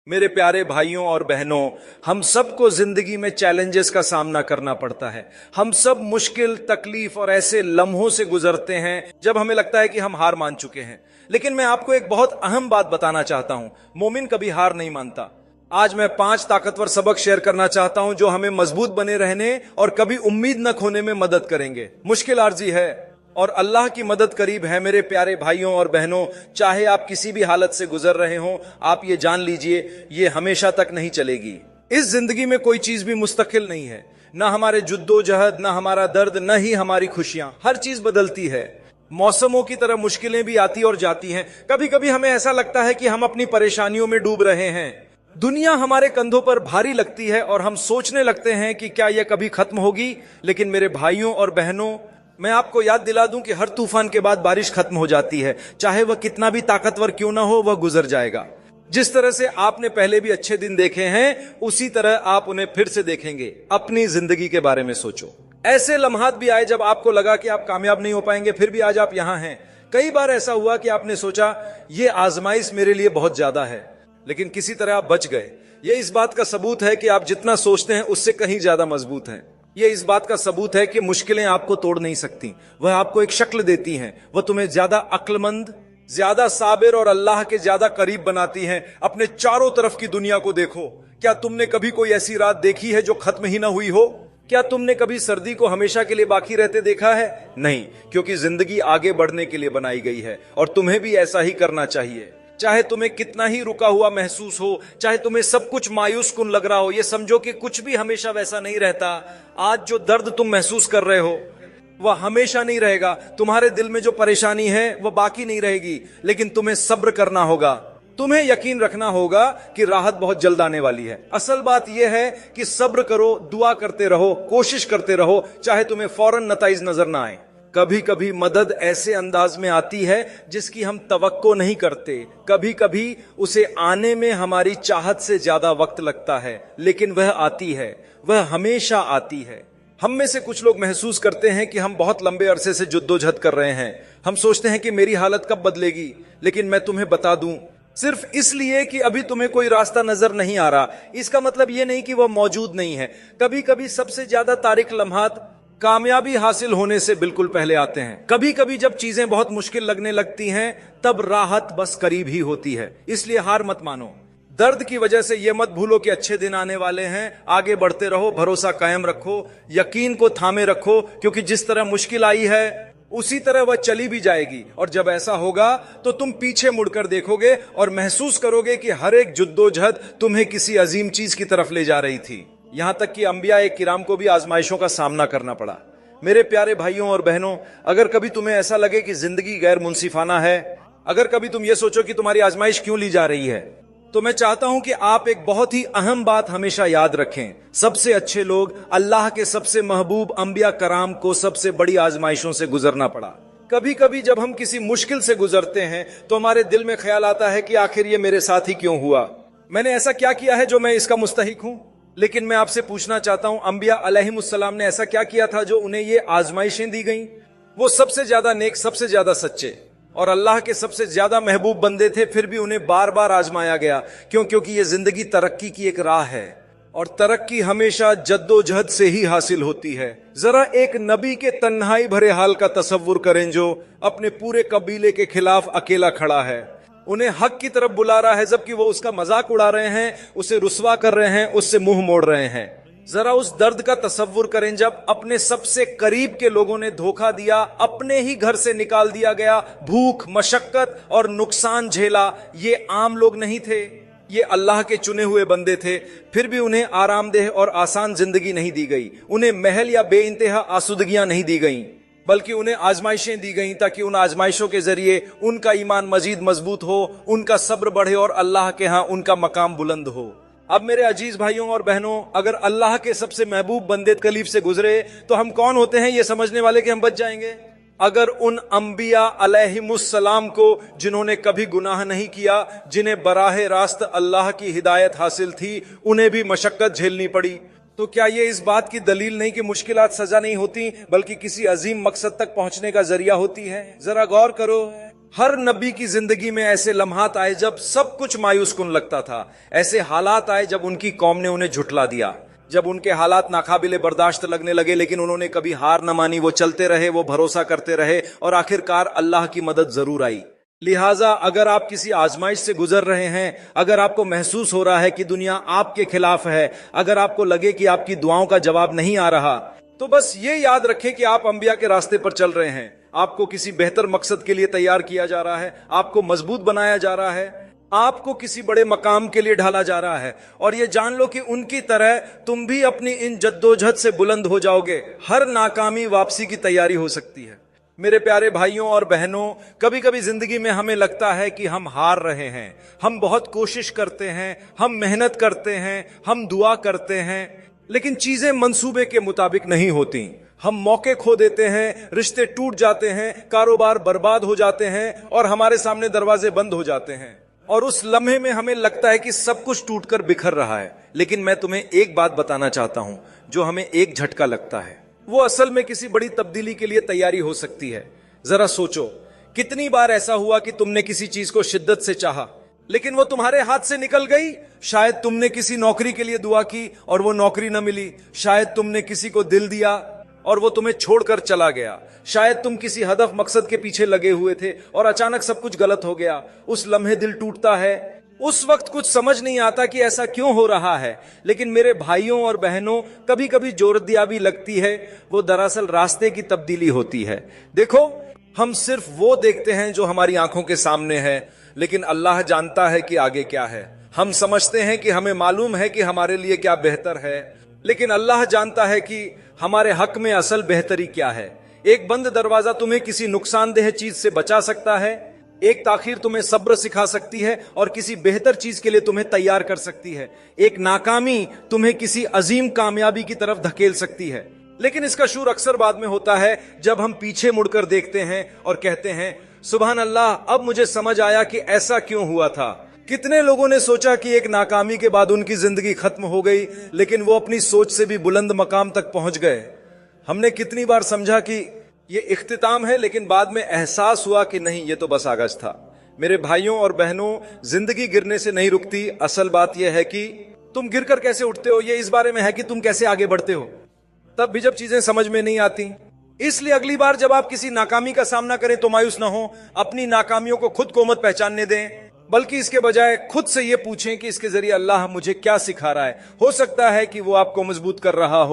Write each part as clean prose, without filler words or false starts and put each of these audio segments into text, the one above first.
मेरे प्यारे भाइयों और बहनों, हम सबको जिंदगी में चैलेंजेस का सामना करना पड़ता है। हम सब मुश्किल, तकलीफ और ऐसे लम्हों से गुजरते हैं जब हमें लगता है कि हम हार मान चुके हैं। लेकिन मैं आपको एक बहुत अहम बात बताना चाहता हूं, मोमिन कभी हार नहीं मानता। आज मैं 5 ताकतवर सबक शेयर करना चाहता हूं जो हमें मजबूत बने रहने और कभी उम्मीद न खोने में मदद करेंगे। मुश्किल आर्जी है और अल्लाह की मदद करीब है। मेरे प्यारे भाइयों और बहनों, चाहे आप किसी भी हालत से गुजर रहे हों, आप ये जान लीजिए ये हमेशा तक नहीं चलेगी। इस जिंदगी में कोई चीज भी मुस्तकिल नहीं है, ना हमारे जुद्दोजहद, ना हमारा दर्द, न ही हमारी खुशियां। हर चीज बदलती है। मौसमों की तरह मुश्किलें भी आती और जाती हैं। कभी कभी हमें ऐसा लगता है कि हम अपनी परेशानियों में डूब रहे हैं। दुनिया हमारे कंधों पर भारी लगती है और हम सोचने लगते हैं कि क्या यह कभी खत्म होगी। लेकिन मेरे भाइयों और बहनों, मैं आपको याद दिला दूं कि हर तूफान के बाद बारिश खत्म हो जाती है। चाहे वह कितना भी ताकतवर क्यों ना हो, वह गुजर जाएगा। जिस तरह से आपने पहले भी अच्छे दिन देखे हैं, उसी तरह आप उन्हें फिर से देखेंगे। अपनी जिंदगी के बारे में सोचो। ऐसे लम्हात भी आए जब आपको लगा कि आप कामयाब नहीं हो पाएंगे, फिर भी आज आप यहां हैं। कई बार ऐसा हुआ कि आपने सोचा ये आजमाइश मेरे लिए बहुत ज्यादा है, लेकिन किसी तरह आप बच गए। यह इस बात का सबूत है कि आप जितना सोचते हैं उससे कहीं ज्यादा मजबूत हैं। यह इस बात का सबूत है कि मुश्किलें आपको तोड़ नहीं सकती। वह आपको एक शक्ल देती हैं। वह तुम्हें ज्यादा अक्लमंद, ज्यादा साबिर और अल्लाह के ज्यादा करीब बनाती हैं। अपने चारों तरफ की दुनिया को देखो। क्या तुमने कभी कोई ऐसी रात देखी है जो खत्म ही ना हुई हो? क्या तुमने कभी सर्दी को हमेशा के लिए बाकी रहते देखा है? नहीं, क्योंकि जिंदगी आगे बढ़ने के लिए बनाई गई है और तुम्हें भी ऐसा ही करना चाहिए। चाहे तुम्हें कितना ही रुका हुआ महसूस हो, चाहे तुम्हें सब कुछ मायूस कुन लग रहा हो, ये समझो कि कुछ भी हमेशा वैसा नहीं रहता। आज जो दर्द तुम महसूस कर रहे हो वह हमेशा नहीं रहेगा। तुम्हारे दिल में जो परेशानी है वह बाकी नहीं रहेगी। लेकिन तुम्हें सब्र करना होगा। तुम्हें यकीन रखना होगा कि राहत बहुत जल्द आने वाली है। असल बात यह है कि सब्र करो, दुआ करते रहो, कोशिश करते रहो, चाहे तुम्हें फौरन नताइज नजर ना आए। कभी कभी मदद ऐसे अंदाज में आती है जिसकी हम तवक्को नहीं करते। कभी कभी उसे आने में हमारी चाहत से ज्यादा वक्त लगता है, लेकिन वह आती है। वह हमेशा आती है। हम में से कुछ लोग महसूस करते हैं कि हम बहुत लंबे अरसे से जुद्दोजहद कर रहे हैं। हम सोचते हैं कि मेरी हालत कब बदलेगी। लेकिन मैं तुम्हें बता दूं, सिर्फ इसलिए कि अभी तुम्हें कोई रास्ता नजर नहीं आ रहा, इसका मतलब यह नहीं कि वह मौजूद नहीं है। कभी कभी सबसे ज्यादा तारीक लम्हात कामयाबी हासिल होने से बिल्कुल पहले आते हैं। कभी कभी जब चीजें बहुत मुश्किल लगने लगती हैं, तब राहत बस करीब ही होती है। इसलिए हार मत मानो। दर्द की वजह से यह मत भूलो कि अच्छे दिन आने वाले हैं। आगे बढ़ते रहो, भरोसा कायम रखो, यकीन को थामे रखो, क्योंकि जिस तरह मुश्किल आई है उसी तरह वह चली भी जाएगी। और जब ऐसा होगा तो तुम पीछे मुड़कर देखोगे और महसूस करोगे कि हर एक जुद्दोजहद तुम्हें किसी अजीम चीज की तरफ ले जा रही थी। यहां तक कि अंबिया किराम को भी आजमाइशों का सामना करना पड़ा। मेरे प्यारे भाइयों और बहनों, अगर कभी तुम्हें ऐसा लगे कि जिंदगी गैर मुंसिफाना है, अगर कभी तुम ये सोचो कि तुम्हारी आजमाइश क्यों ली जा रही है, तो मैं चाहता हूं कि आप एक बहुत ही अहम बात हमेशा याद रखें। सबसे अच्छे लोग, अल्लाह के सबसे महबूब अंबिया कराम को सबसे बड़ी आजमाइशों से गुजरना पड़ा। कभी कभी जब हम किसी मुश्किल से गुजरते हैं तो हमारे दिल में ख्याल आता है कि आखिर ये मेरे साथ ही क्यों हुआ, मैंने ऐसा क्या किया है जो मैं इसका मुस्तहिक हूं। लेकिन मैं आपसे पूछना चाहता हूं, अंबिया अलैहिमुस्सलाम ने ऐसा क्या किया था जो उन्हें ये आजमाइशें दी गईं? वो सबसे ज्यादा नेक, सबसे ज्यादा सच्चे और अल्लाह के सबसे ज्यादा महबूब बंदे थे, फिर भी उन्हें बार बार आजमाया गया। क्यों? क्योंकि ये जिंदगी तरक्की की एक राह है और तरक्की हमेशा जद्दोजहद से ही हासिल होती है। जरा एक नबी के तन्हाई भरे हाल का तसव्वुर करें जो अपने पूरे कबीले के खिलाफ अकेला खड़ा है, उन्हें हक की तरफ बुला रहा है, जबकि वो उसका मजाक उड़ा रहे हैं, उसे रुस्वा कर रहे हैं, उससे मुंह मोड़ रहे हैं। जरा उस दर्द का तसव्वुर करें जब अपने सबसे करीब के लोगों ने धोखा दिया, अपने ही घर से निकाल दिया गया, भूख, मशक्कत और नुकसान झेला। ये आम लोग नहीं थे, ये अल्लाह के चुने हुए बंदे थे। फिर भी उन्हें आरामदेह और आसान जिंदगी नहीं दी गई। उन्हें महल या बेइंतहा आसूदगियां नहीं दी गईं, बल्कि उन्हें आजमाइशें दी गईं ताकि उन आजमाइशों के जरिए उनका ईमान मजीद मजबूत हो, उनका सब्र बढ़े और अल्लाह के यहाँ उनका मकाम बुलंद हो। अब मेरे अजीज भाइयों और बहनों, अगर अल्लाह के सबसे महबूब बंदे तकलीफ से गुजरे तो हम कौन होते हैं ये समझने वाले कि हम बच जाएंगे? अगर उन अंबिया अलैहिमुस्सलाम को, जिन्होंने कभी गुनाह नहीं किया, जिन्हें बराह रास्त अल्लाह की हिदायत हासिल थी, उन्हें भी मशक्कत झेलनी पड़ी, तो क्या ये इस बात की दलील नहीं कि मुश्किलात सजा नहीं होती बल्कि किसी अजीम मकसद तक पहुंचने का जरिया होती है? जरा गौर करो। हर नबी की जिंदगी में ऐसे लम्हात आए जब सब कुछ मायूस कुन लगता था। ऐसे हालात आए जब उनकी कौम ने उन्हें झुठला दिया, जब उनके हालात नाकाबिले बर्दाश्त लगने लगे, लेकिन उन्होंने कभी हार न मानी। वो चलते रहे, वो भरोसा करते रहे और आखिरकार अल्लाह की मदद जरूर आई। लिहाजा अगर आप किसी आजमाइश से गुजर रहे हैं, अगर आपको महसूस हो रहा है कि दुनिया आपके खिलाफ है, अगर आपको लगे कि आपकी दुआओं का जवाब नहीं आ रहा, तो बस ये याद रखें कि आप अंबिया के रास्ते पर चल रहे हैं। आपको किसी बेहतर मकसद के लिए तैयार किया जा रहा है, आपको मजबूत बनाया जा रहा है, आपको किसी बड़े मकाम के लिए ढाला जा रहा है। और ये जान लो कि उनकी तरह तुम भी अपनी इन जद्दोजहद से बुलंद हो जाओगे। हर नाकामी वापसी की तैयारी हो सकती है। मेरे प्यारे भाइयों और बहनों, कभी कभी जिंदगी में हमें लगता है कि हम हार रहे हैं। हम बहुत कोशिश करते हैं, हम मेहनत करते हैं, हम दुआ करते हैं, लेकिन चीजें मंसूबे के मुताबिक नहीं होती। हम मौके खो देते हैं, रिश्ते टूट जाते हैं, कारोबार बर्बाद हो जाते हैं और हमारे सामने दरवाजे बंद हो जाते हैं। और उस लम्हे में हमें लगता है कि सब कुछ टूटकर बिखर रहा है। लेकिन मैं तुम्हें एक बात बताना चाहता हूं जो हमें एक झटका लगता है, वो असल में किसी बड़ी तब्दीली के लिए तैयारी हो सकती है। जरा सोचो, कितनी बार ऐसा हुआ कि तुमने किसी चीज को शिद्दत से चाहा, लेकिन वो तुम्हारे हाथ से निकल गई। शायद तुमने किसी नौकरी के लिए दुआ की और वो नौकरी न मिली। शायद तुमने किसी को दिल दिया और वो तुम्हें छोड़कर चला गया। शायद तुम किसी हदफ मकसद के पीछे लगे हुए थे और अचानक सब कुछ गलत हो गया। उस लम्हे दिल टूटता है। उस वक्त कुछ समझ नहीं आता कि ऐसा क्यों हो रहा है। लेकिन मेरे भाइयों और बहनों, कभी कभी जोरदियाबी लगती है, वो दरअसल रास्ते की तब्दीली होती है। देखो, हम सिर्फ वो देखते हैं जो हमारी आंखों के सामने है, लेकिन अल्लाह जानता है कि आगे क्या है। हम समझते हैं कि हमें मालूम है कि हमारे लिए क्या बेहतर है, लेकिन अल्लाह जानता है कि हमारे हक में असल बेहतरी क्या है। एक बंद दरवाजा तुम्हें किसी नुकसानदेह चीज से बचा सकता है, एक ताखीर तुम्हें सब्र सिखा सकती है और किसी बेहतर चीज के लिए तुम्हें तैयार कर सकती है। एक नाकामी तुम्हें किसी अजीम कामयाबी की तरफ धकेल सकती है। लेकिन इसका शूर अक्सर बाद में होता है जब हम पीछे मुड़कर देखते हैं और कहते हैं, सुभान अल्लाह, अब मुझे समझ आया कि ऐसा क्यों हुआ था। कितने लोगों ने सोचा कि एक नाकामी के बाद उनकी जिंदगी खत्म हो गई, लेकिन वो अपनी सोच से भी बुलंद मकाम तक पहुंच गए। हमने कितनी बार समझा कि ये इख्तिताम है, लेकिन बाद में एहसास हुआ कि नहीं, ये तो बस आगाज था। मेरे भाइयों और बहनों, जिंदगी गिरने से नहीं रुकती। असल बात यह है कि तुम गिरकर कैसे उठते हो, ये इस बारे में है कि तुम कैसे आगे बढ़ते हो। तब भी जब चीजें समझ में नहीं आती, इसलिए अगली बार जब आप किसी नाकामी का सामना करें तो मायूस ना हो। अपनी नाकामियों को खुद को मत पहचानने दें, बल्कि इसके बजाय खुद से ये पूछें कि इसके जरिए अल्लाह मुझे क्या सिखा रहा है। हो सकता है कि वो आपको मजबूत कर रहा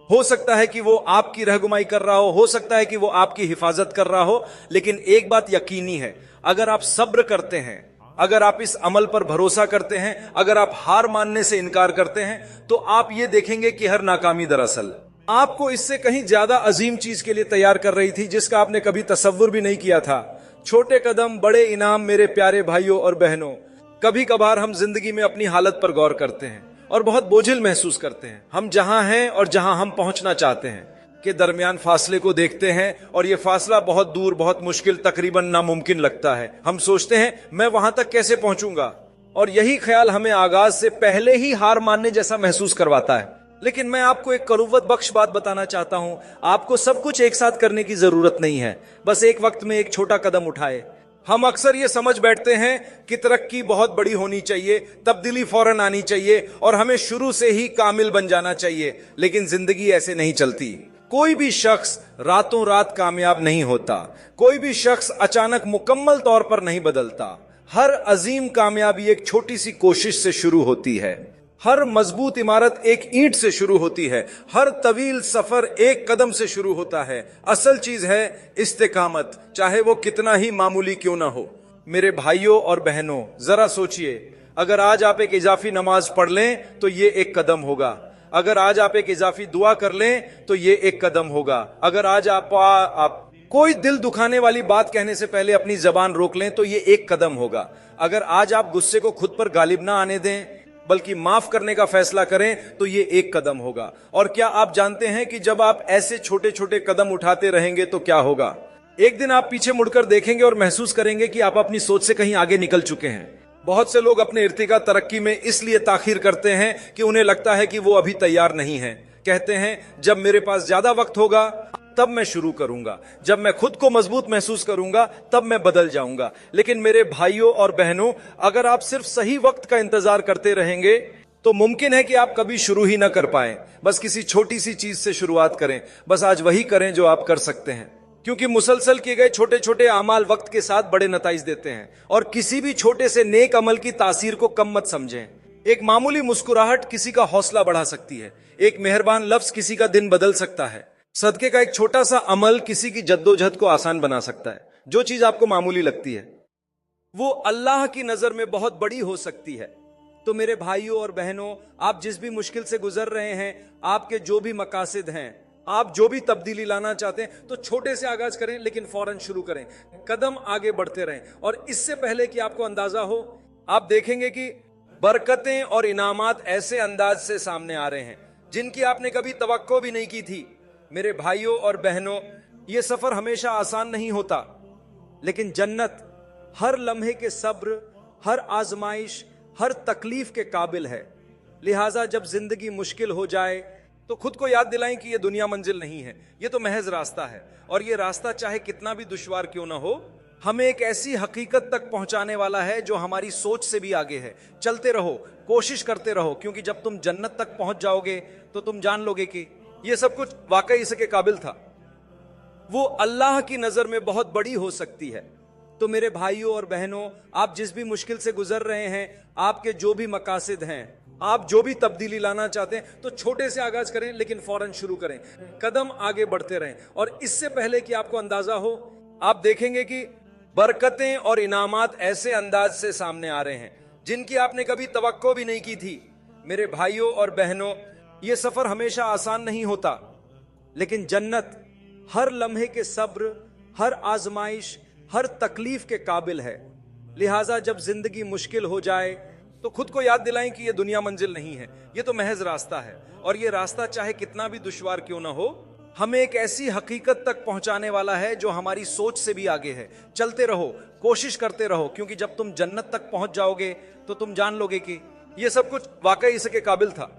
हो सकता है कि वो आपकी रहनुमाई कर रहा हो सकता है कि वो आपकी हिफाजत कर रहा हो। लेकिन एक बात यकीनी है, अगर आप सब्र करते हैं, अगर आप इस अमल पर भरोसा करते हैं, अगर आप हार मानने से इनकार करते हैं, तो आप ये देखेंगे कि हर नाकामी दरअसल आपको इससे कहीं ज्यादा अजीम चीज के लिए तैयार कर रही थी, जिसका आपने कभी तसव्वुर भी नहीं किया था। छोटे कदम बड़े इनाम। मेरे प्यारे भाइयों और बहनों, कभी कभार हम जिंदगी में अपनी हालत पर गौर करते हैं और बहुत बोझिल महसूस करते हैं। हम जहां हैं और जहां हम पहुंचना चाहते हैं के दरमियान फासले को देखते हैं और यह फासला बहुत दूर, बहुत मुश्किल, तकरीबन नामुमकिन लगता है। हम सोचते हैं, मैं वहां तक कैसे पहुंचूंगा, और यही ख्याल हमें आगाज से पहले ही हार मानने जैसा महसूस करवाता है। लेकिन मैं आपको एक करूवत बख्श बात बताना चाहता हूं, आपको सब कुछ एक साथ करने की जरूरत नहीं है। बस एक वक्त में एक छोटा कदम उठाए। हम अक्सर ये समझ बैठते हैं कि तरक्की बहुत बड़ी होनी चाहिए, तब्दीली फौरन आनी चाहिए और हमें शुरू से ही कामिल बन जाना चाहिए। लेकिन जिंदगी ऐसे नहीं चलती। कोई भी शख्स रातों रात कामयाब नहीं होता। कोई भी शख्स अचानक मुकम्मल तौर पर नहीं बदलता। हर अजीम कामयाबी एक छोटी सी कोशिश से शुरू होती है। हर मजबूत इमारत एक ईंट से शुरू होती है। हर तवील सफर एक कदम से शुरू होता है। असल चीज है इस्तिकामत, चाहे वो कितना ही मामूली क्यों ना हो। मेरे भाइयों और बहनों, जरा सोचिए, अगर आज आप एक इजाफी नमाज पढ़ लें तो ये एक कदम होगा। अगर आज आप एक इजाफी दुआ कर लें तो ये एक कदम होगा। अगर आज आप कोई दिल दुखाने वाली बात कहने से पहले अपनी जबान रोक लें तो ये एक कदम होगा। अगर आज आप गुस्से को खुद पर गालिब ना आने दें, बल्कि माफ करने का फैसला करें, तो ये एक कदम होगा। और क्या आप जानते हैं कि जब आप ऐसे छोटे छोटे कदम उठाते रहेंगे तो क्या होगा? एक दिन आप पीछे मुड़कर देखेंगे और महसूस करेंगे कि आप अपनी सोच से कहीं आगे निकल चुके हैं। बहुत से लोग अपने इर्तिका तरक्की में इसलिए ताखीर करते हैं कि उन्हें लगता है कि वो अभी तैयार नहीं है। कहते हैं, जब मेरे पास ज्यादा वक्त होगा तब मैं शुरू करूंगा। जब मैं खुद को मजबूत महसूस करूंगा तब मैं बदल जाऊंगा। लेकिन मेरे भाइयों और बहनों, अगर आप सिर्फ सही वक्त का इंतजार करते रहेंगे तो मुमकिन है कि आप कभी शुरू ही ना कर पाएं। बस किसी छोटी सी चीज से शुरुआत करें, बस आज वही करें जो आप कर सकते हैं, क्योंकि मुसलसल किए गए छोटे छोटे अमाल वक्त के साथ बड़े नताइज देते हैं। और किसी भी छोटे से नेक अमल की तासीर को कम मत समझें। एक मामूली मुस्कुराहट किसी का हौसला बढ़ा सकती है। एक मेहरबान लफ्ज किसी का दिन बदल सकता है। सदके का एक छोटा सा अमल किसी की जद्दोजहद को आसान बना सकता है। जो चीज आपको मामूली लगती है वो अल्लाह की नजर में बहुत बड़ी हो सकती है। तो मेरे भाइयों और बहनों, आप जिस भी मुश्किल से गुजर रहे हैं, आपके जो भी मकासद हैं, आप जो भी तब्दीली लाना चाहते हैं, तो छोटे से आगाज करें, लेकिन फौरन शुरू करें। कदम आगे बढ़ते रहें। और इससे पहले कि आपको अंदाजा हो, आप देखेंगे कि बरकतें और इनामात ऐसे अंदाज से सामने आ रहे हैं जिनकी आपने कभी तवक्को भी नहीं की थी। मेरे भाइयों और बहनों, यह सफर हमेशा आसान नहीं होता, लेकिन जन्नत हर लम्हे के सब्र, हर आजमाइश, हर तकलीफ के काबिल है। लिहाजा जब जिंदगी मुश्किल हो जाए तो खुद को याद दिलाएं कि यह दुनिया मंजिल नहीं है, यह तो महज रास्ता है। और यह रास्ता चाहे कितना भी दुश्वार क्यों ना हो, हमें एक ऐसी हकीकत तक पहुंचाने वाला है जो हमारी सोच से भी आगे है। चलते रहो, कोशिश करते रहो, क्योंकि जब तुम जन्नत तक पहुंच जाओगे तो तुम जान लोगे कि यह सब कुछ वाकई इसके काबिल था। वो अल्लाह की नजर में बहुत बड़ी हो सकती है। तो मेरे भाइयों और बहनों, आप जिस भी मुश्किल से गुजर रहे हैं, आपके जो भी मकासद हैं, आप जो भी तब्दीली लाना चाहते हैं, तो छोटे से आगाज करें, लेकिन फौरन शुरू करें। कदम आगे बढ़ते रहें। और इससे पहले कि आपको अंदाजा हो, आप देखेंगे कि बरकतें और इनामात ऐसे अंदाज से सामने आ रहे हैं जिनकी आपने कभी तवक्को भी नहीं की थी। मेरे भाइयों और बहनों, यह सफर हमेशा आसान नहीं होता, लेकिन जन्नत हर लम्हे के सब्र, हर आजमाइश, हर तकलीफ के काबिल है। लिहाजा जब जिंदगी मुश्किल हो जाए तो खुद को याद दिलाएं कि यह दुनिया मंजिल नहीं है, यह तो महज रास्ता है। और यह रास्ता चाहे कितना भी दुश्वार क्यों ना हो, हमें एक ऐसी हकीकत तक पहुंचाने वाला है जो हमारी सोच से भी आगे है। चलते रहो, कोशिश करते रहो, क्योंकि जब तुम जन्नत तक पहुंच जाओगे तो तुम जान लोगे कि यह सब कुछ वाकई इसके काबिल था।